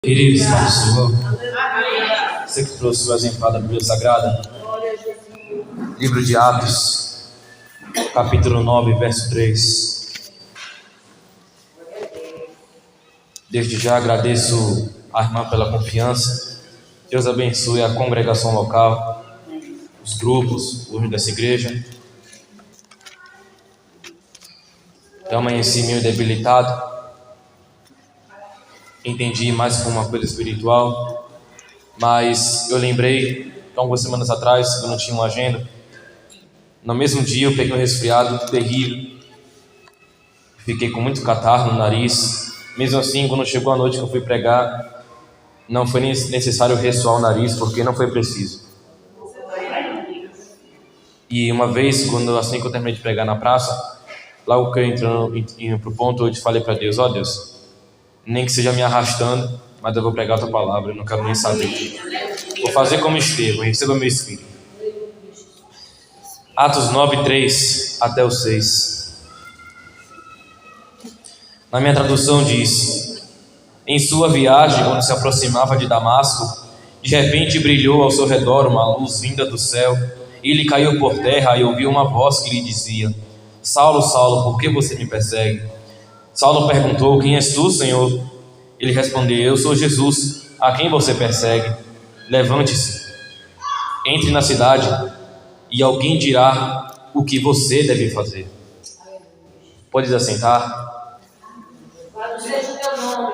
Queridos, Pai do Senhor, você que trouxe o exemplar da Bíblia Sagrada, livro de Atos, capítulo 9, verso 3. Desde já agradeço a irmã pela confiança. Deus abençoe a congregação local, os grupos, os dessa igreja. Eu amanheci meio debilitado. Entendi mais como uma coisa espiritual, mas eu lembrei que algumas semanas atrás eu não tinha uma agenda. No mesmo dia eu peguei um resfriado terrível, fiquei com muito catarro no nariz. Mesmo assim, quando chegou a noite que eu fui pregar, não foi necessário ressoar o nariz, porque não foi preciso. E uma vez, assim que eu terminei de pregar na praça, logo que eu indo para o ponto, eu falei para Deus: ó Deus, nem que seja me arrastando, mas eu vou pregar a tua palavra, eu não quero nem saber. Vou fazer como Estevão, receba meu espírito. Atos 9, 3 até o 6. Na minha tradução diz: em sua viagem, quando se aproximava de Damasco, de repente brilhou ao seu redor uma luz vinda do céu. Ele caiu por terra e ouviu uma voz que lhe dizia: Saulo, Saulo, por que você me persegue? Saulo perguntou: quem és tu, Senhor? Ele respondeu: eu sou Jesus, a quem você persegue. Levante-se, entre na cidade e alguém dirá o que você deve fazer. Pode assentar.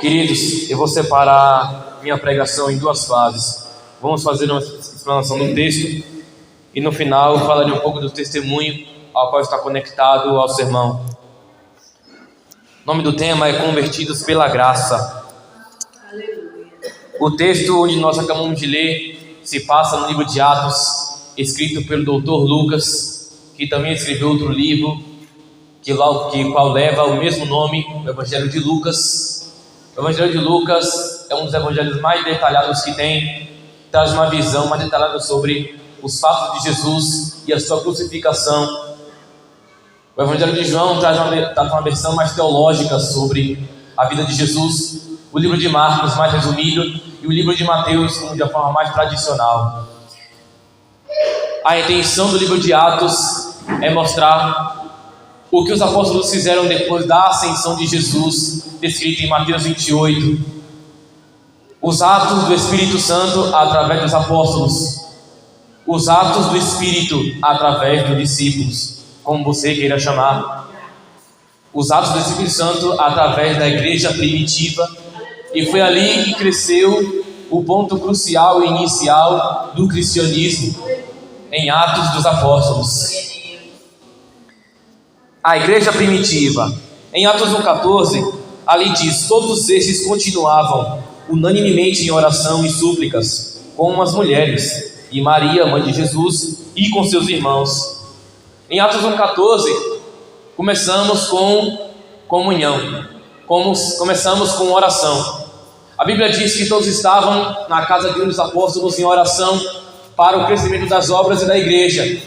Queridos, eu vou separar minha pregação em duas fases. Vamos fazer uma explanação do texto e no final eu falarei um pouco do testemunho ao qual está conectado ao sermão. O nome do tema é Convertidos pela Graça. O texto onde nós acabamos de ler se passa no livro de Atos, escrito pelo Dr. Lucas, que também escreveu outro livro, qual leva o mesmo nome, o Evangelho de Lucas. O Evangelho de Lucas é um dos evangelhos mais detalhados que tem, traz uma visão mais detalhada sobre os fatos de Jesus e a sua crucificação. O Evangelho de João traz uma versão mais teológica sobre a vida de Jesus. O livro de Marcos, mais resumido, e o livro de Mateus, de uma forma mais tradicional. A intenção do livro de Atos é mostrar o que os apóstolos fizeram depois da ascensão de Jesus, descrito em Mateus 28. Os atos do Espírito Santo através dos apóstolos. Os atos do Espírito através dos discípulos, como você queira chamar. Os atos do Espírito Santo através da igreja primitiva. E foi ali que cresceu o ponto crucial e inicial do cristianismo, em Atos dos Apóstolos. A igreja primitiva. Em Atos 1,14, ali diz: todos estes continuavam unanimemente em oração e súplicas com as mulheres, e Maria, mãe de Jesus, e com seus irmãos. Em Atos 1,14, começamos com comunhão, começamos com oração. A Bíblia diz que todos estavam na casa de um dos apóstolos em oração para o crescimento das obras e da igreja.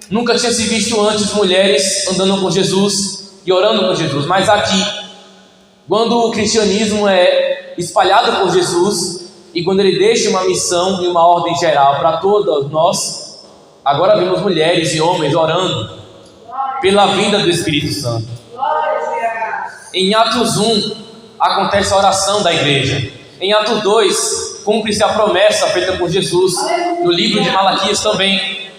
Nunca tinha se visto antes mulheres andando com Jesus e orando com Jesus, mas aqui, quando o cristianismo é espalhado por Jesus e quando ele deixa uma missão e uma ordem geral para todos nós, agora vemos mulheres e homens orando pela vinda do Espírito Santo. Em Atos 1 acontece a oração da igreja. Em Atos 2 cumpre-se a promessa feita por Jesus. No livro de Malaquias também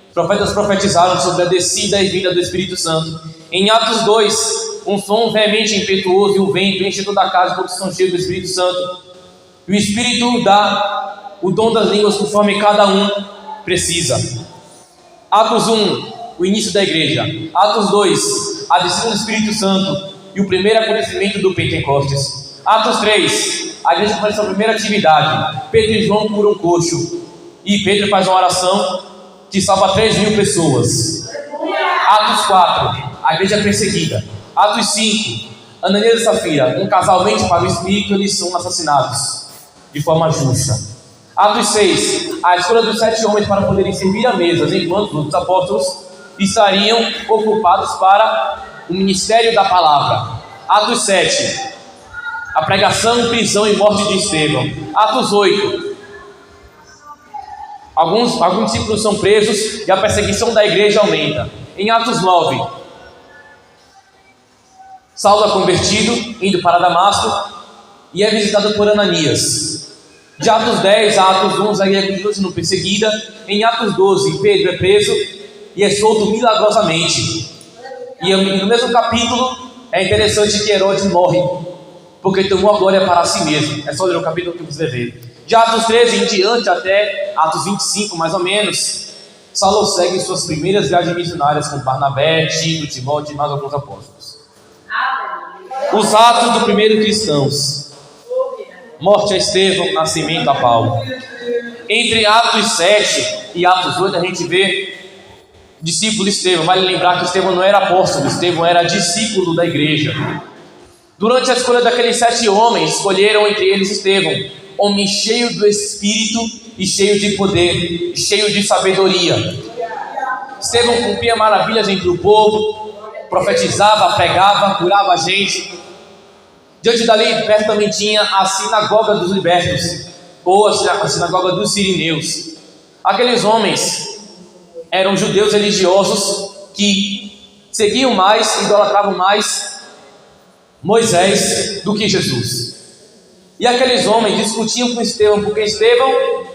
os profetas profetizaram sobre a descida e vinda do Espírito Santo. Em Atos 2, um som veemente impetuoso e um vento enche toda a casa porque estão cheios do Espírito Santo. E o Espírito dá o dom das línguas conforme cada um precisa. Atos 1, o início da igreja. Atos 2, a descida do Espírito Santo e o primeiro acontecimento do Pentecostes. Atos 3, a igreja faz sua primeira atividade. Pedro e João curam um coxo, e Pedro faz uma oração que salva 3.000 pessoas. Atos 4, a igreja é perseguida. Atos 5, Ananias e Safira, um casal mente para o Espírito, eles são assassinados de forma justa. Atos 6, a escolha dos 7 homens para poderem servir à mesa, enquanto os outros apóstolos estariam ocupados para o ministério da palavra. Atos 7, A pregação, prisão e morte de Estevão. Atos 8. Alguns discípulos são presos e a perseguição da igreja aumenta. Em Atos 9, Saulo é convertido, indo para Damasco, e é visitado por Ananias. De Atos 10 a Atos 11, a igreja continua sendo perseguida. Em Atos 12, Pedro é preso e é solto milagrosamente. E no mesmo capítulo, é interessante que Herodes morre, porque tomou a glória para si mesmo. É só ler o capítulo que você vê. De Atos 13 em diante até Atos 25, mais ou menos, Saulo segue suas primeiras viagens missionárias com Barnabé, Tito, Timóteo e mais alguns apóstolos. Os atos do primeiro cristãos. Morte a Estevão, nascimento a Paulo. Entre Atos 7 e Atos 8 a gente vê discípulo Estevão. Vale lembrar que Estevão não era apóstolo, Estevão era discípulo da igreja. Durante a escolha daqueles 7 homens, escolheram entre eles Estevão, homem cheio do Espírito e cheio de poder, cheio de sabedoria. Estevão cumpria maravilhas entre o povo, profetizava, pregava, curava a gente. Diante dali, perto também tinha a sinagoga dos libertos, ou a sinagoga dos sirineus. Aqueles homens eram judeus religiosos que seguiam mais, idolatravam mais Moisés do que Jesus. E aqueles homens discutiam com Estevão, porque Estevão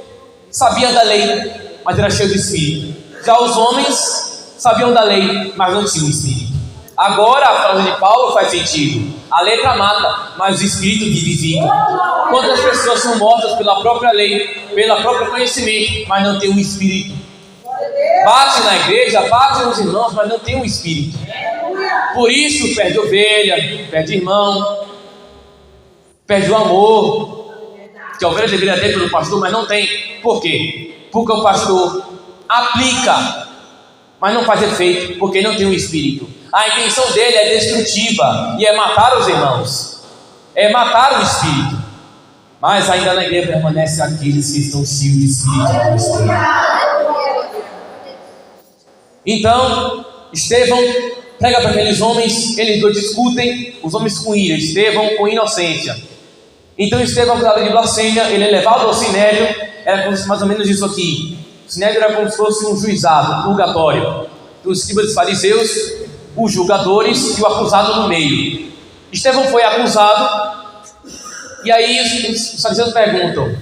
sabia da lei, mas era cheio de espírito. Já os homens sabiam da lei, mas não tinham espírito. Agora a frase de Paulo faz sentido. A letra mata, mas o espírito vivifica. Quantas pessoas são mortas pela própria lei, pelo próprio conhecimento, mas não tem um espírito? Bate na igreja, bate nos irmãos, mas não tem um espírito. Por isso perde ovelha, perde irmão, perde o amor que a ovelha deveria ter pelo pastor, mas não tem. Por quê? Porque o pastor aplica, mas não faz efeito, porque não tem um espírito. A intenção dele é destrutiva e é matar os irmãos, é matar o espírito. Mas ainda na igreja permanece aqueles que estão cheios de espírito. Então Estevão prega para aqueles homens, eles dois discutem, os homens com ira, Estevão com inocência. Então Estevão, acusado de blasfêmia, ele é levado ao sinédrio. Era mais ou menos isso aqui. O sinédrio era como se fosse um juizado, um purgatório. Os escribas e fariseus, os julgadores e o acusado no meio. Estevão foi acusado, e aí os fariseus perguntam: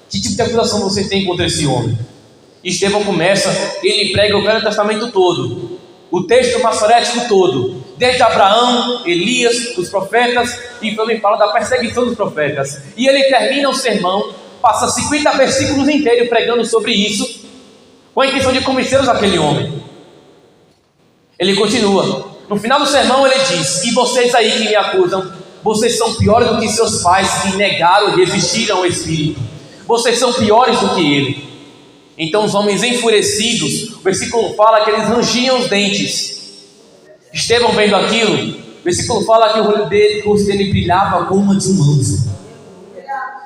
que tipo de acusação você tem contra esse homem? Estevão começa, ele prega o Velho Testamento todo, o texto maçorético todo, desde Abraão, Elias, os profetas, e também fala da perseguição dos profetas. E ele termina o sermão, passa 50 versículos inteiros pregando sobre isso, com a intenção de convencer aquele homem. Ele continua, no final do sermão ele diz: e vocês aí que me acusam, vocês são piores do que seus pais que negaram e resistiram ao Espírito. Vocês são piores do que ele. Então os homens enfurecidos, o versículo fala que eles rangiam os dentes. Estevão vendo aquilo, o versículo fala que o rosto dele brilhava como uma de um anjo,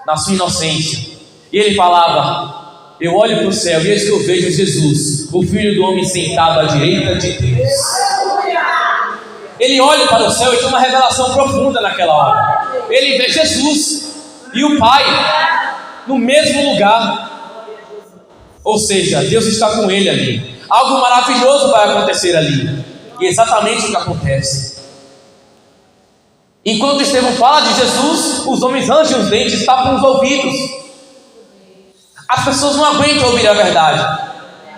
na sua inocência. E ele falava: eu olho para o céu e eis que eu vejo Jesus, o Filho do Homem, sentado à direita de Deus. Ele olha para o céu e tem uma revelação profunda naquela hora. Ele vê Jesus e o Pai no mesmo lugar. Ou seja, Deus está com ele ali. Algo maravilhoso vai acontecer ali. E é exatamente o que acontece. Enquanto Estevão fala de Jesus, os homens rangem os dentes, tapam os ouvidos. As pessoas não aguentam ouvir a verdade.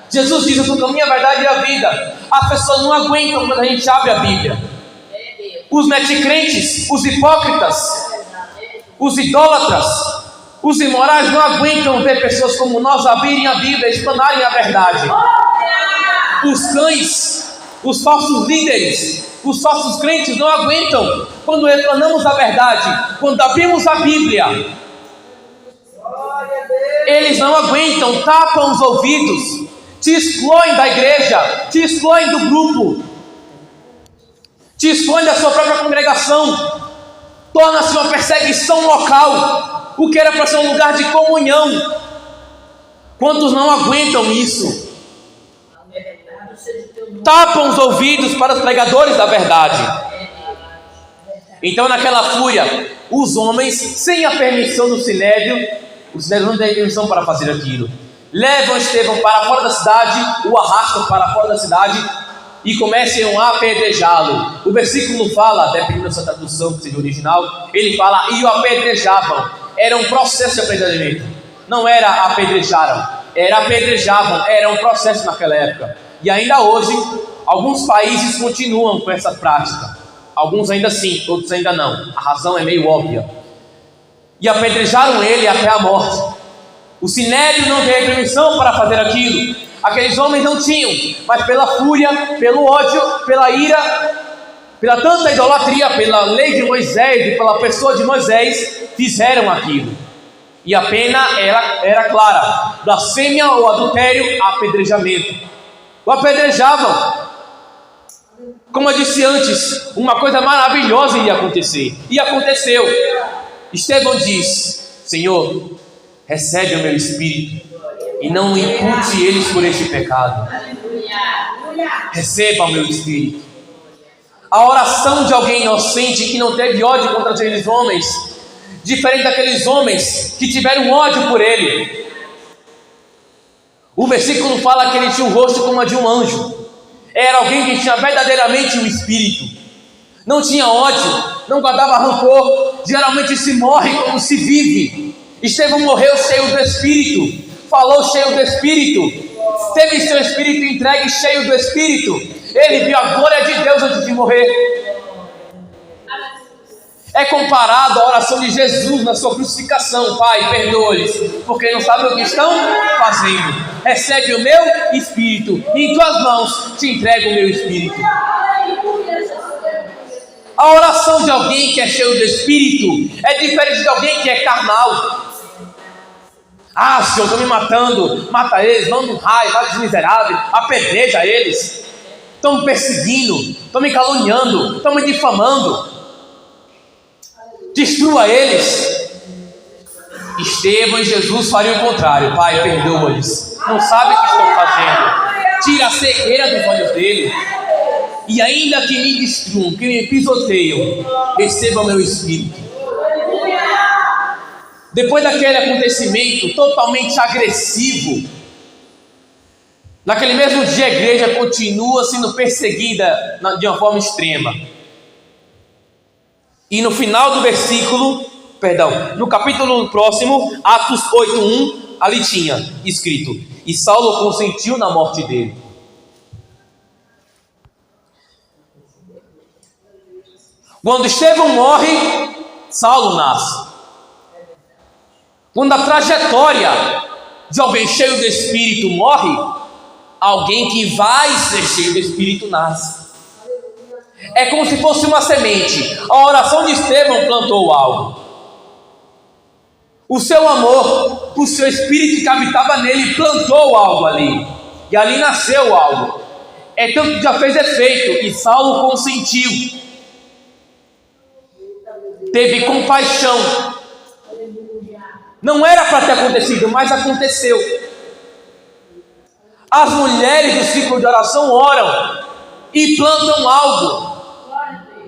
Jesus diz: eu sou o caminho, a verdade e a vida. As pessoas não aguentam quando a gente abre a Bíblia. Os meticrentes, os hipócritas, os idólatras, os imorais não aguentam ver pessoas como nós abrirem a Bíblia e explanarem a verdade. Os cães, os falsos líderes, os falsos crentes não aguentam quando explanamos a verdade, quando abrimos a Bíblia. Eles não aguentam, tapam os ouvidos, te excluem da igreja, te excluem do grupo, te excluem da sua própria congregação. Torna-se uma perseguição local. O que era para ser um lugar de comunhão. Quantos não aguentam isso? Tapam os ouvidos para os pregadores da verdade. Então, naquela fúria, os homens, sem a permissão do Sinédrio, os Sinédrios não têm permissão para fazer aquilo, levam Estevão para fora da cidade, o arrastam para fora da cidade e começam a apedrejá-lo. O versículo fala, dependendo da sua tradução, que seja original, ele fala, e o apedrejavam. Era um processo de apedrejamento, não era apedrejaram, era apedrejavam, era um processo naquela época. E ainda hoje, alguns países continuam com essa prática, alguns ainda sim, outros ainda não, a razão é meio óbvia. E apedrejaram ele até a morte. O Sinédrio não teve permissão para fazer aquilo, aqueles homens não tinham, mas pela fúria, pelo ódio, pela ira, pela tanta idolatria, pela lei de Moisés e pela pessoa de Moisés, fizeram aquilo. E a pena era clara: blasfêmia ou adultério, apedrejamento. O apedrejavam. Como eu disse antes, uma coisa maravilhosa ia acontecer, e aconteceu. Estevão diz: Senhor, recebe o meu espírito e não impute eles por este pecado. Receba o meu espírito. A oração de alguém inocente que não teve ódio contra aqueles homens, diferente daqueles homens que tiveram ódio por ele. O versículo fala que ele tinha o rosto como a de um anjo. Era alguém que tinha verdadeiramente o espírito, não tinha ódio, não guardava rancor. Geralmente se morre como se vive. Estevão morreu cheio do Espírito, falou cheio do Espírito, teve seu espírito entregue cheio do Espírito. Ele viu a glória de Deus antes de morrer. É comparado à oração de Jesus na sua crucificação: Pai, perdoa-lhes, porque não sabem o que estão fazendo. Recebe o meu espírito, e em tuas mãos te entrego o meu espírito. A oração de alguém que é cheio do Espírito é diferente de alguém que é carnal. Ah, Senhor, estão me matando, mata eles, manda um raio, mata os miseráveis, apedreja eles, estão me perseguindo, estão me caluniando, estão me difamando, destrua eles. Estevão e Jesus fariam o contrário: Pai, perdoa-lhes, não sabem o que estão fazendo, tira a cegueira dos olhos dele. E ainda que me destruam, que me pisoteiam, receba o meu espírito. Depois daquele acontecimento totalmente agressivo, naquele mesmo dia a igreja continua sendo perseguida de uma forma extrema. E no final do versículo, no capítulo próximo, Atos 8:1, ali tinha escrito: e Saulo consentiu na morte dele. Quando Estevão morre, Saulo nasce. Quando a trajetória de alguém cheio do Espírito morre, alguém que vai ser cheio do Espírito nasce. É como se fosse uma semente. A oração de Estevão plantou algo. O seu amor, o seu Espírito que habitava nele, plantou algo ali. E ali nasceu algo. É tanto que já fez efeito, e Saulo consentiu. Teve compaixão. Não era para ter acontecido, mas aconteceu. As mulheres do ciclo de oração oram e plantam algo.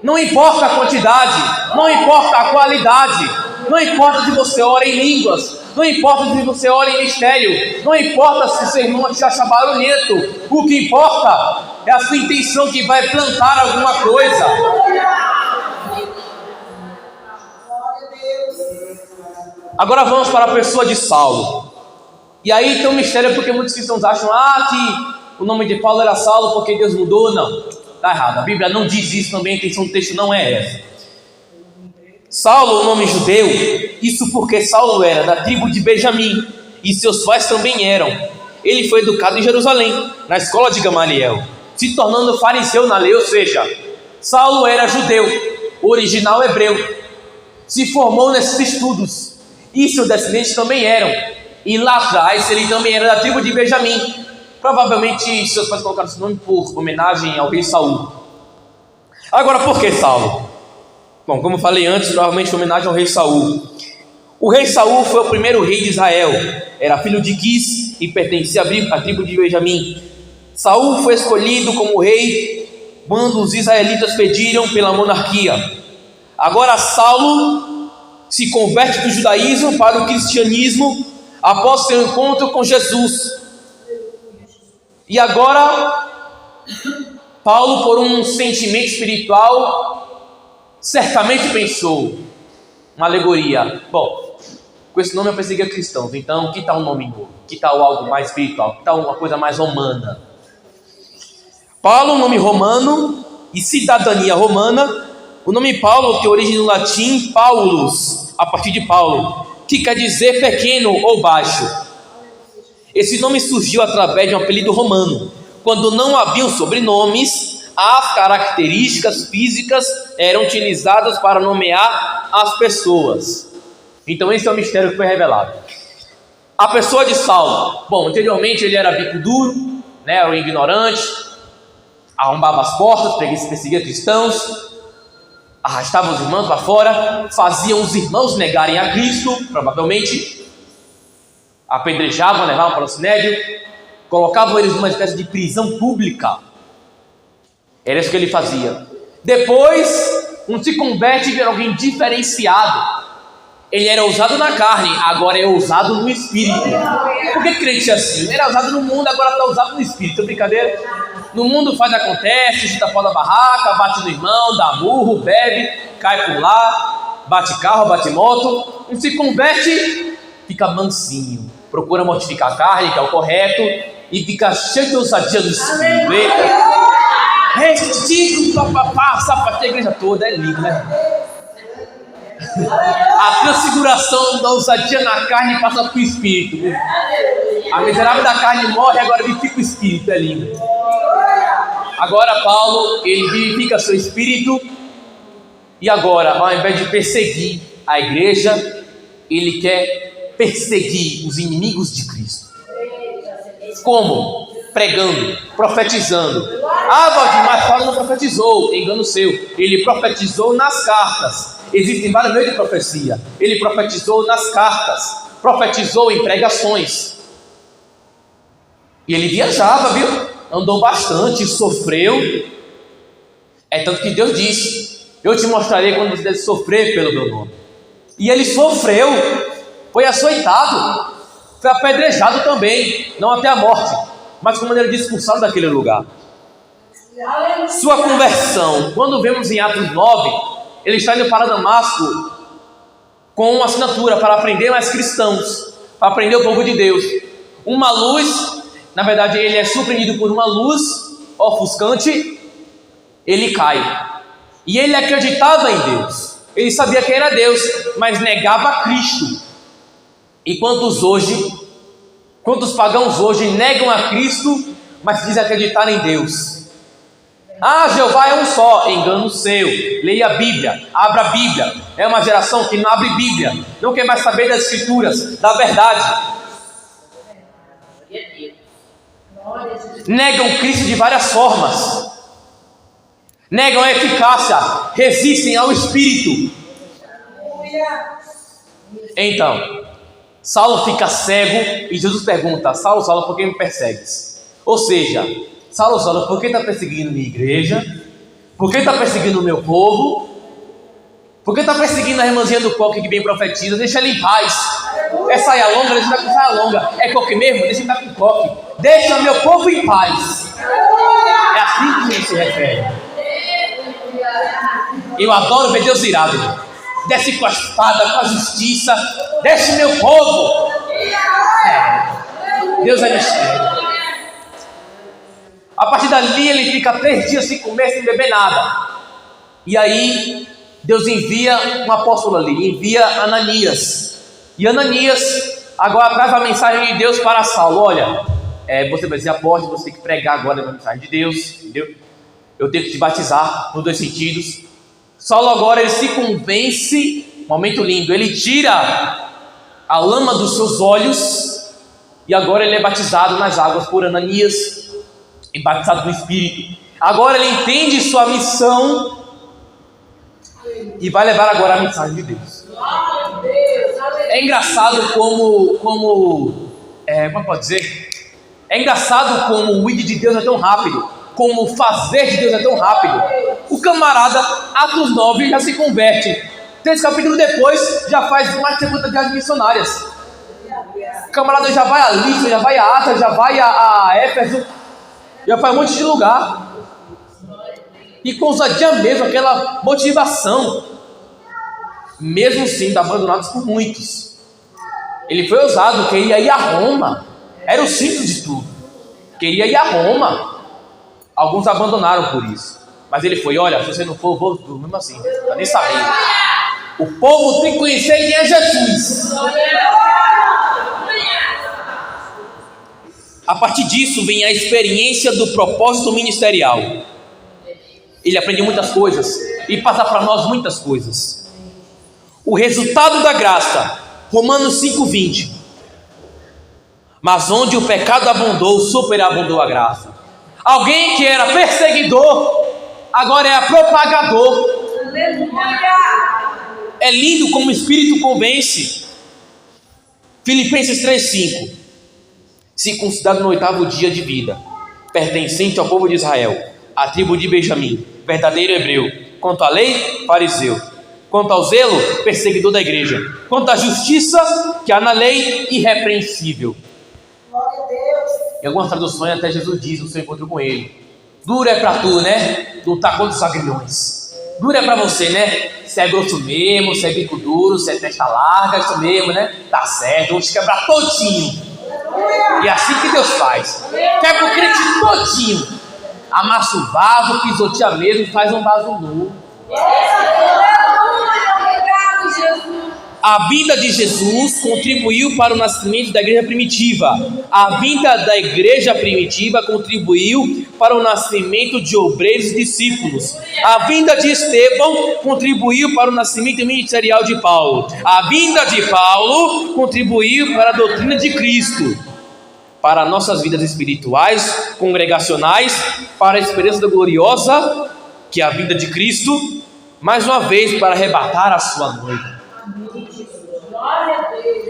Não importa a quantidade, não importa a qualidade, não importa se você ora em línguas, não importa se você ora em mistério, não importa se seu irmão te acha barulhento. O que importa é a sua intenção, que vai plantar alguma coisa. Agora vamos para a pessoa de Saulo. E aí tem um mistério, porque muitos cristãos acham que o nome de Paulo era Saulo porque Deus mudou. Não, está errado. A Bíblia não diz isso também, a intenção do texto não é essa. Saulo, o nome judeu, isso porque Saulo era da tribo de Benjamim e seus pais também eram. Ele foi educado em Jerusalém, na escola de Gamaliel, se tornando fariseu na lei, ou seja, Saulo era judeu, original hebreu, se formou nesses estudos. E seus descendentes também eram. E lá atrás ele também era da tribo de Benjamim. Provavelmente seus pais colocaram esse nome por homenagem ao rei Saul. Agora, por que Saulo? Bom, como eu falei antes, provavelmente em homenagem ao rei Saul. O rei Saul foi o primeiro rei de Israel. Era filho de Quis e pertencia à tribo de Benjamim. Saul foi escolhido como rei quando os israelitas pediram pela monarquia. Agora Saulo se converte do judaísmo para o cristianismo após seu encontro com Jesus. E agora Paulo, por um sentimento espiritual, certamente pensou, uma alegoria, bom, com esse nome eu perseguia cristãos, então que tal um nome novo? Que tal algo mais espiritual? Que tal uma coisa mais romana? Paulo, nome romano e cidadania romana. O nome Paulo tem origem no latim Paulus, a partir de Paulo, que quer dizer pequeno ou baixo. Esse nome surgiu através de um apelido romano. Quando não haviam sobrenomes, as características físicas eram utilizadas para nomear as pessoas. Então esse é o mistério que foi revelado. A pessoa de Saulo, bom, anteriormente ele era bico duro, né, era um ignorante, arrombava as portas, perseguia cristãos, arrastava os irmãos para fora, fazia os irmãos negarem a Cristo, provavelmente, apedrejavam, levavam para o sinédrio, colocavam eles numa espécie de prisão pública. Era isso que ele fazia. Depois, se converte em alguém diferenciado. Ele era ousado na carne, agora é ousado no espírito. Por que crente é assim? Ele era ousado no mundo, agora está ousado no espírito. Brincadeira? No mundo faz, acontece, chuta fora da barraca, bate no irmão, dá burro, bebe, cai por lá, bate carro, bate moto. Não se converte, fica mansinho, procura mortificar a carne, que é o correto, e fica cheio de ousadia do espírito. Restigo, papapá, sapateia a igreja toda, é lindo, né? A transfiguração da ousadia na carne passa para o espírito, viu? A miserável da carne morre, agora vivifica o espírito, é lindo. Agora Paulo, ele vivifica seu espírito, e agora, ao invés de perseguir a igreja, ele quer perseguir os inimigos de Cristo. Como? Pregando, profetizando. Valdir, mas Paulo não profetizou, engano seu. Ele profetizou nas cartas. Existem vários meios de profecia. Ele profetizou nas cartas, profetizou em pregações. E ele viajava, viu? Andou bastante, sofreu. É tanto que Deus disse: eu te mostrarei quando você deve sofrer pelo meu nome. E ele sofreu, foi açoitado, foi apedrejado também, não até a morte, mas com maneira de expulsá-lo daquele lugar. Sua conversão, quando vemos em Atos 9, ele está indo para Damasco com uma assinatura para aprender mais cristãos, para aprender o povo de Deus. Uma luz, na verdade ele é surpreendido por uma luz ofuscante, ele cai. E ele acreditava em Deus, ele sabia que era Deus, mas negava Cristo. E quantos pagãos hoje negam a Cristo, mas dizem acreditar em Deus? Jeová é um só, engano seu. Leia a Bíblia, abra a Bíblia. É uma geração que não abre Bíblia, não quer mais saber das escrituras, da verdade. Negam Cristo de várias formas, negam a eficácia, resistem ao Espírito. Então, Saulo fica cego e Jesus pergunta: Saulo, Saulo, por que me persegues? Ou seja, Saulo, Saulo, por que está perseguindo minha igreja? Por que está perseguindo o meu povo? Por que está perseguindo a irmãzinha do coque que bem profetiza? Deixa ele em paz. É saia longa, deixa ele estar com saia longa. É coque mesmo? Deixa ele estar com coque. Deixa meu povo em paz. É assim que ele se refere. Eu adoro ver Deus irado. Desce com a espada, com a justiça. Deixa meu povo. Deus é mistério. A partir dali ele fica 3 dias sem comer, sem beber nada. E aí Deus envia um apóstolo ali, envia Ananias. E Ananias agora traz a mensagem de Deus para Saulo. Olha, você vai ser apóstolo, você tem que pregar agora a mensagem de Deus, entendeu? Eu tenho que te batizar nos 2 sentidos. Saulo agora ele se convence, momento lindo, ele tira a lama dos seus olhos e agora ele é batizado nas águas por Ananias e batizado no Espírito. Agora ele entende sua missão e vai levar agora a mensagem de Deus. É engraçado como pode dizer? É engraçado como o id de Deus é tão rápido, como o fazer de Deus é tão rápido. O camarada, Atos 9, já se converte. 3 capítulos depois, já faz mais de 50 viagens missionárias. O camarada já vai a Listra, já vai a Atas, já vai a Éfeso, já vai a um monte de lugar. E com ousadia mesmo, aquela motivação, mesmo sendo abandonados por muitos. Ele foi ousado, queria ir a Roma, era o centro de tudo, queria ir a Roma. Alguns abandonaram por isso, mas ele foi: olha, se você não for, eu vou mesmo assim, tá nem sabendo. O povo tem que conhecer quem é Jesus. A partir disso vem a experiência do propósito ministerial. Ele aprende muitas coisas e passa para nós muitas coisas. O resultado da graça, Romanos 5,20. Mas onde o pecado abundou, superabundou a graça. Alguém que era perseguidor, agora é propagador. É lindo como o Espírito convence. Filipenses 3,5. Circuncidado no 8º dia de vida, pertencente ao povo de Israel, à tribo de Benjamim, verdadeiro hebreu, quanto à lei, fariseu, quanto ao zelo, perseguidor da igreja, quanto à justiça que há na lei, irrepreensível. Em algumas traduções até Jesus diz no seu encontro com ele: duro é pra tu, né? Lutar contra os agrilhões. Duro é pra você, né? Você é grosso mesmo, você é bico duro, você é testa larga, isso mesmo, né? Tá certo, vamos te quebrar todinho. E é assim que Deus faz. Quebra o crente todinho, amassa o vaso, pisoteia mesmo e faz um vaso novo. A vinda de Jesus contribuiu para o nascimento da igreja primitiva. A vinda da igreja primitiva contribuiu para o nascimento de obreiros e discípulos. A vinda de Estevão contribuiu para o nascimento ministerial de Paulo. A vinda de Paulo contribuiu para a doutrina de Cristo, para nossas vidas espirituais, congregacionais, para a esperança da gloriosa, que é a vinda de Cristo, mais uma vez para arrebatar a sua noiva.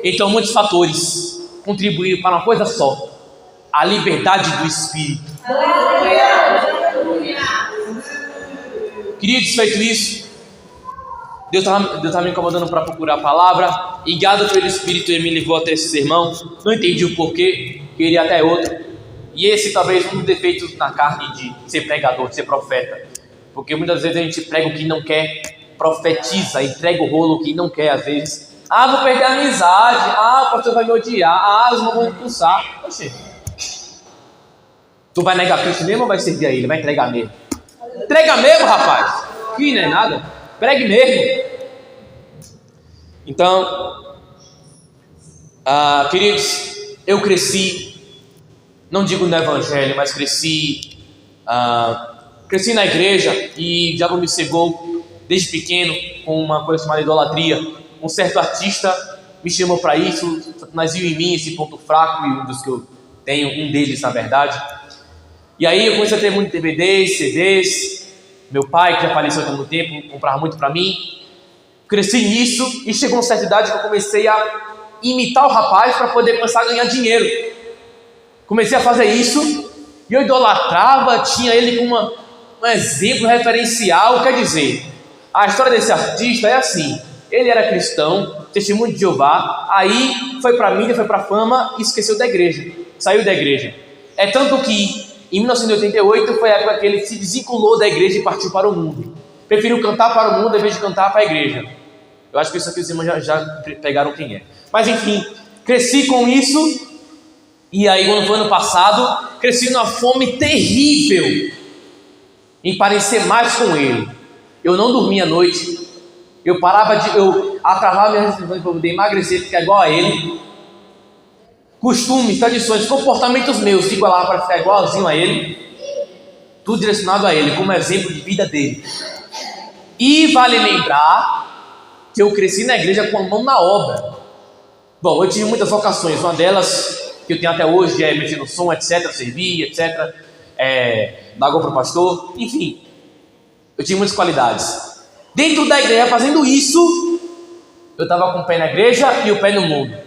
Então muitos fatores contribuíram para uma coisa só: a liberdade do Espírito. Queridos, feito isso, Deus estava me incomodando para procurar a palavra, e guiado pelo Espírito ele me levou até esse sermão. Não entendi o porquê, queria até outro. E esse talvez um dos defeitos na carne de ser pregador, de ser profeta, porque muitas vezes a gente prega o que não quer, profetiza, entrega o rolo que não quer às vezes. Vou perder a amizade, o pastor vai me odiar, os irmãos vão me expulsar. Oxê, tu vai negar Cristo mesmo ou vai servir a ele? Vai entregar mesmo? Entrega mesmo, rapaz, que não é nada, pregue mesmo. Então, queridos, eu cresci, não digo no evangelho, mas cresci na igreja, e o diabo me cegou desde pequeno com uma coisa chamada idolatria. Um certo artista me chamou para isso, Satanás viu em mim esse ponto fraco, e um dos que eu tenho, um deles na verdade. E aí eu comecei a ter muitos DVDs, CDs. Meu pai, que já faleceu há muito tempo, comprava muito para mim. Cresci nisso, e chegou uma certa idade que eu comecei a imitar o rapaz para poder começar a ganhar dinheiro. Comecei a fazer isso, e eu idolatrava, tinha ele como um exemplo referencial. Quer dizer, a história desse artista é assim: ele era cristão, testemunho de Jeová, aí foi para a mídia, foi para a fama e esqueceu da igreja, saiu da igreja. É tanto que em 1988 foi a época que ele se desvinculou da igreja e partiu para o mundo. Preferiu cantar para o mundo em vez de cantar para a igreja. Eu acho que isso aqui os irmãos já pegaram quem é. Mas enfim, cresci com isso. E aí, quando foi ano passado, cresci numa fome terrível em parecer mais com ele. Eu não dormia à noite. Eu atrasava minhas decisões para poder emagrecer, ficar igual a ele. Costumes, tradições, comportamentos meus se igualavam para ficar igualzinho a ele. Tudo direcionado a ele, como exemplo de vida dele. E vale lembrar que eu cresci na igreja com a mão na obra. Bom, eu tive muitas vocações. Uma delas, que eu tenho até hoje, é mexer no som, etc., servir, etc., dar água para o pastor. Enfim, eu tinha muitas qualidades. Dentro da igreja, fazendo isso, eu estava com o pé na igreja e o pé no mundo.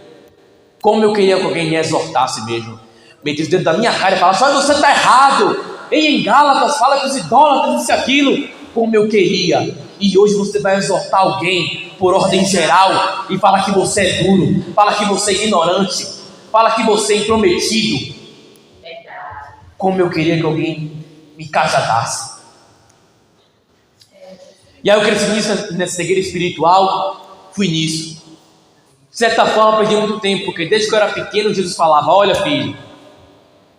Como eu queria que alguém me exortasse mesmo, meter os dedos da minha cara e falasse: olha, você está errado, em Gálatas fala que os idólatras, isso e aquilo. como eu queria. E hoje você vai exortar alguém por ordem geral e fala que você é duro, fala que você é ignorante, fala que você é intrometido. Como eu queria que alguém me cajadasse. E aí eu cresci nessa cegueira espiritual, fui nisso. De certa forma, perdi muito tempo, porque desde que eu era pequeno, Jesus falava: olha, filho,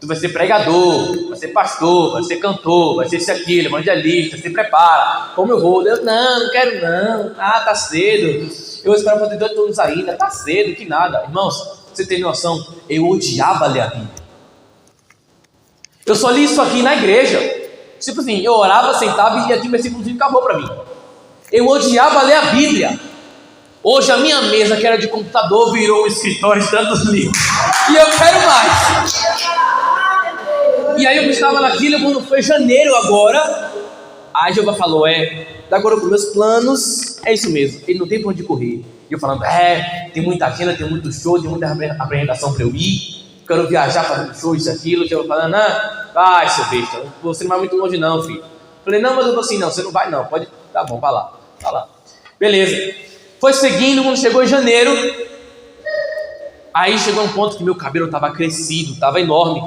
tu vai ser pregador, vai ser pastor, vai ser cantor, vai ser isso, aquilo, evangelista, se prepara. Como eu vou? Eu, não quero não, tá cedo. Eu espero fazer 18 anos ainda, tá cedo, que nada. Irmãos, você tem noção, eu odiava ler a Bíblia. Eu só li isso aqui na igreja. Tipo assim, eu orava, sentava e aqui o versículo acabou para mim. Eu odiava ler a Bíblia. Hoje a minha mesa, que era de computador, virou um escritório de tantos livros. E eu quero mais. E aí eu estava naquilo, quando foi janeiro agora. Aí Jeová falou: de acordo com meus planos, é isso mesmo, ele não tem para onde correr. E eu falando: tem muita agenda, tem muito show, tem muita apresentação para eu ir. Quero viajar, fazer show, isso, aquilo. Eu falando: vai, seu besta, você não vai muito longe não, filho. Falei: não, mas eu tô assim, não, você não vai não, pode, tá bom, vai lá. Beleza. Foi seguindo, quando chegou em janeiro, aí chegou um ponto que meu cabelo estava crescido, estava enorme.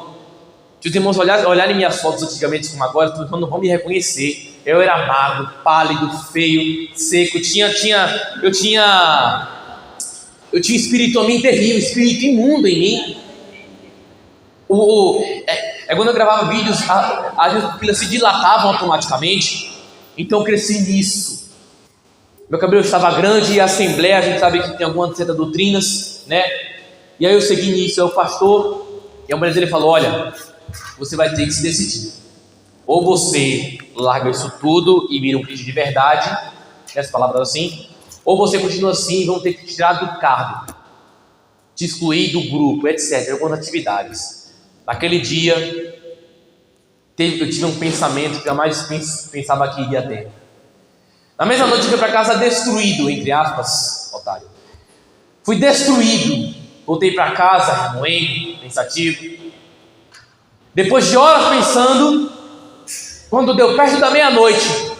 Se os irmãos olharem minhas fotos antigamente como agora, vocês não vão me reconhecer. Eu era magro, pálido, feio, seco, eu tinha um espírito em mim terrível, espírito imundo em mim. Quando eu gravava vídeos, as minhas pupilas se dilatavam automaticamente. Então eu cresci nisso. Meu cabelo estava grande e a assembleia, a gente sabe que tem algumas certas doutrinas, né? E aí eu segui nisso, o pastor, e a mulher dele falou: olha, você vai ter que se decidir. Ou você larga isso tudo e vira um crente de verdade, nessas palavras assim, ou você continua assim e vão ter que te tirar do cargo, te excluir do grupo, etc. Algumas atividades. Naquele dia, eu tive um pensamento que jamais pensava que iria ter. Na mesma noite eu fui para casa destruído, entre aspas, otário. Fui destruído. Voltei para casa, remoendo, pensativo. Depois de horas pensando, quando deu perto da meia-noite,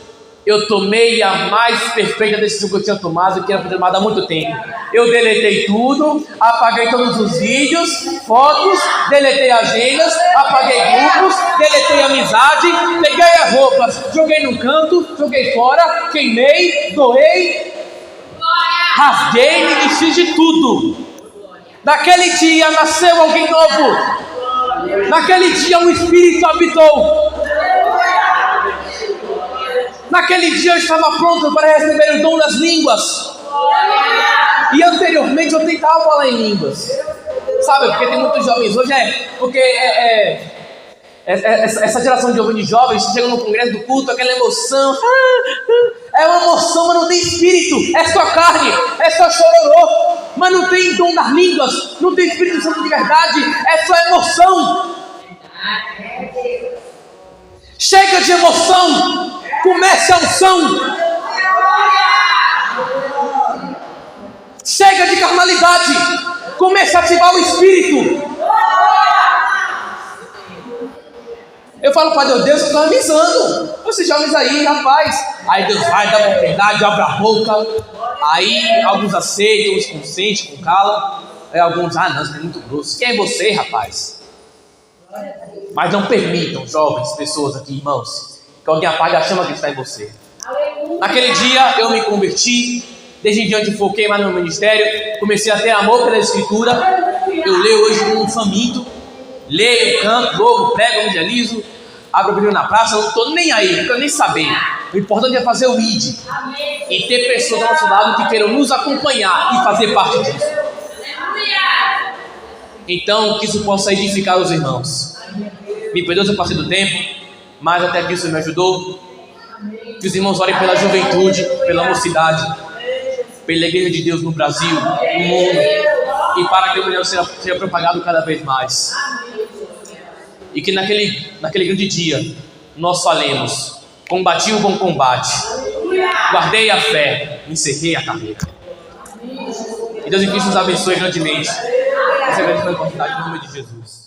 eu tomei a mais perfeita decisão que eu tinha tomado, que era tomada há muito tempo. Eu deletei tudo, apaguei todos os vídeos, fotos, deletei agendas, apaguei grupos, deletei amizade, peguei as roupas, joguei num canto, joguei fora, queimei, doei, rasguei, me desfiz de tudo. Naquele dia nasceu alguém novo. Naquele dia um espírito habitou. Naquele dia eu estava pronto para receber o dom das línguas. E anteriormente eu tentava falar em línguas. Sabe, porque tem muitos jovens hoje, essa geração de jovens chega no congresso do culto, aquela emoção. É uma emoção, mas não tem espírito. É só carne, é só chororô. Mas não tem dom das línguas, não tem Espírito Santo de verdade. É só emoção. Chega de emoção, comece a unção. Chega de carnalidade, comece a ativar o Espírito. Eu falo para Deus, Deus está avisando. Vocês jovens aí, rapaz. Aí Deus vai, dá oportunidade, abre a boca. Aí alguns aceitam, uns consentem, com cala. Aí alguns, não, você é muito grosso. Quem é você, rapaz? Mas não permitam, jovens, pessoas aqui, irmãos, que alguém apague a chama que está em você. Naquele dia eu me converti. Desde em diante foquei mais no meu ministério. Comecei a ter amor pela Escritura. Eu leio hoje como um faminto. Leio, canto, louvo, prego, evangelizo, abro o brilho na praça, eu não estou nem aí, não quero nem saber. O importante é fazer o ID e ter pessoas ao nosso lado que queiram nos acompanhar e fazer parte disso. Então, que isso possa edificar os irmãos. Me perdoe se eu passei do tempo, mas até aqui o Senhor me ajudou. Que os irmãos orem pela juventude, pela mocidade, pela igreja de Deus no Brasil, no mundo, e para que o Evangelho seja propagado cada vez mais. E que naquele grande dia nós falemos: combati o bom combate, guardei a fé, encerrei a carreira. E Deus em Cristo nos abençoe grandemente. Essa é a grande oportunidade, em nome de Jesus.